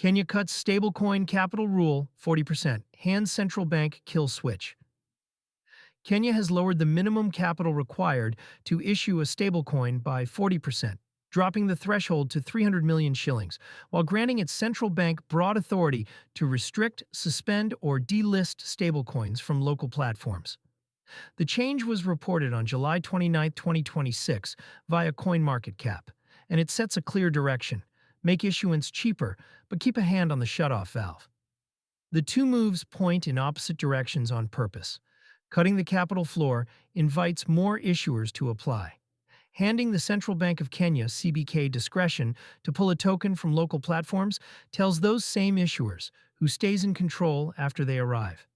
Kenya cuts stablecoin capital rule 40%. Hands central bank kill switch. Kenya has lowered the minimum capital required to issue a stablecoin by 40%, dropping the threshold to 300 million shillings, while granting its central bank broad authority to restrict, suspend, or delist stablecoins from local platforms. The change was reported on July 29, 2026, via CoinMarketCap, and it sets a clear direction: make issuance cheaper, but keep a hand on the shutoff valve. The two moves point in opposite directions on purpose. Cutting the capital floor invites more issuers to apply. Handing the Central Bank of Kenya (CBK) discretion to pull a token from local platforms tells those same issuers who stays in control after they arrive.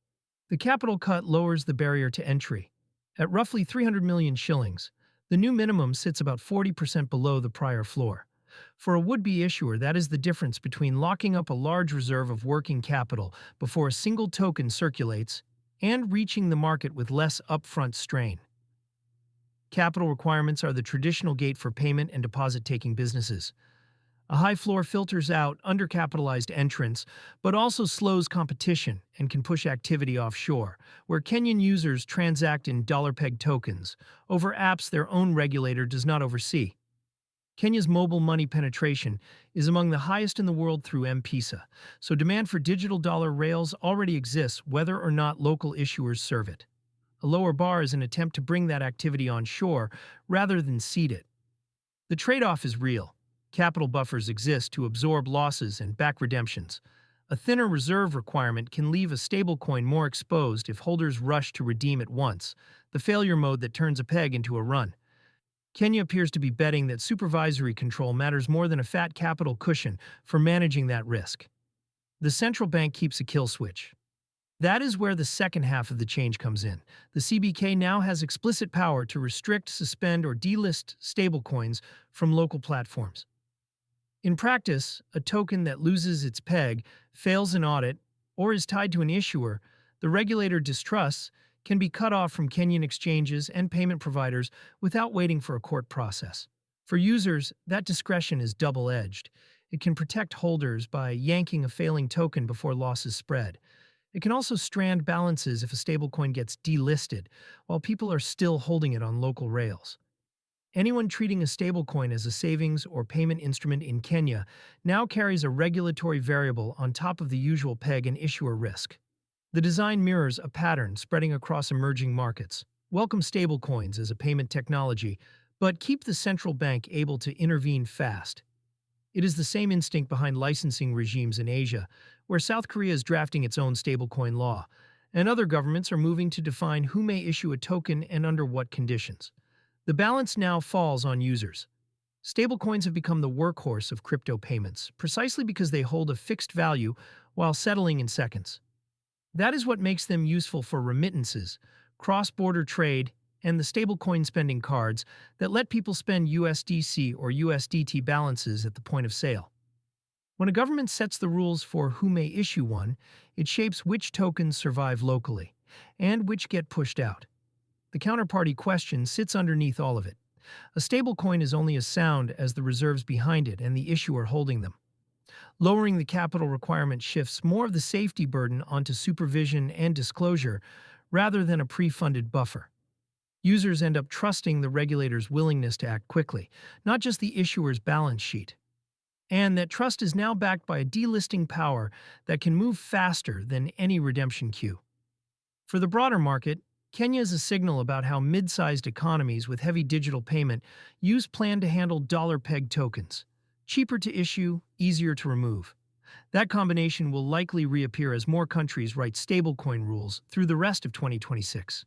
The capital cut lowers the barrier to entry. At roughly 300 million shillings, the new minimum sits about 40% below the prior floor. For a would-be issuer, that is the difference between locking up a large reserve of working capital before a single token circulates and reaching the market with less upfront strain. Capital requirements are the traditional gate for payment and deposit-taking businesses. A high floor filters out undercapitalized entrants, but also slows competition and can push activity offshore, where Kenyan users transact in dollar-pegged tokens over apps their own regulator does not oversee. Kenya's mobile money penetration is among the highest in the world through M-Pesa, so demand for digital dollar rails already exists whether or not local issuers serve it. A lower bar is an attempt to bring that activity onshore rather than seed it. The trade-off is real. Capital buffers exist to absorb losses and back redemptions. A thinner reserve requirement can leave a stablecoin more exposed if holders rush to redeem at once, the failure mode that turns a peg into a run. Kenya appears to be betting that supervisory control matters more than a fat capital cushion for managing that risk. The central bank keeps a kill switch. That is where the second half of the change comes in. The CBK now has explicit power to restrict, suspend, or delist stablecoins from local platforms. In practice, a token that loses its peg, fails an audit, or is tied to an issuer the regulator distrusts can be cut off from Kenyan exchanges and payment providers without waiting for a court process. For users, that discretion is double-edged. It can protect holders by yanking a failing token before losses spread. It can also strand balances if a stablecoin gets delisted, while people are still holding it on local rails. Anyone treating a stablecoin as a savings or payment instrument in Kenya now carries a regulatory variable on top of the usual peg and issuer risk. The design mirrors a pattern spreading across emerging markets. Welcome stablecoins as a payment technology, but keep the central bank able to intervene fast. It is the same instinct behind licensing regimes in Asia, where South Korea is drafting its own stablecoin law, and other governments are moving to define who may issue a token and under what conditions. The balance now falls on users. Stablecoins have become the workhorse of crypto payments, precisely because they hold a fixed value while settling in seconds. That is what makes them useful for remittances, cross-border trade, and the stablecoin spending cards that let people spend USDC or USDT balances at the point of sale. When a government sets the rules for who may issue one, it shapes which tokens survive locally and which get pushed out. The counterparty question sits underneath all of it. A stablecoin is only as sound as the reserves behind it and the issuer holding them. Lowering the capital requirement shifts more of the safety burden onto supervision and disclosure rather than a pre-funded buffer. Users end up trusting the regulator's willingness to act quickly, not just the issuer's balance sheet. And that trust is now backed by a delisting power that can move faster than any redemption queue. For the broader market, Kenya is a signal about how mid-sized economies with heavy digital payment use plan to handle dollar-pegged tokens. Cheaper to issue, easier to remove. That combination will likely reappear as more countries write stablecoin rules through the rest of 2026.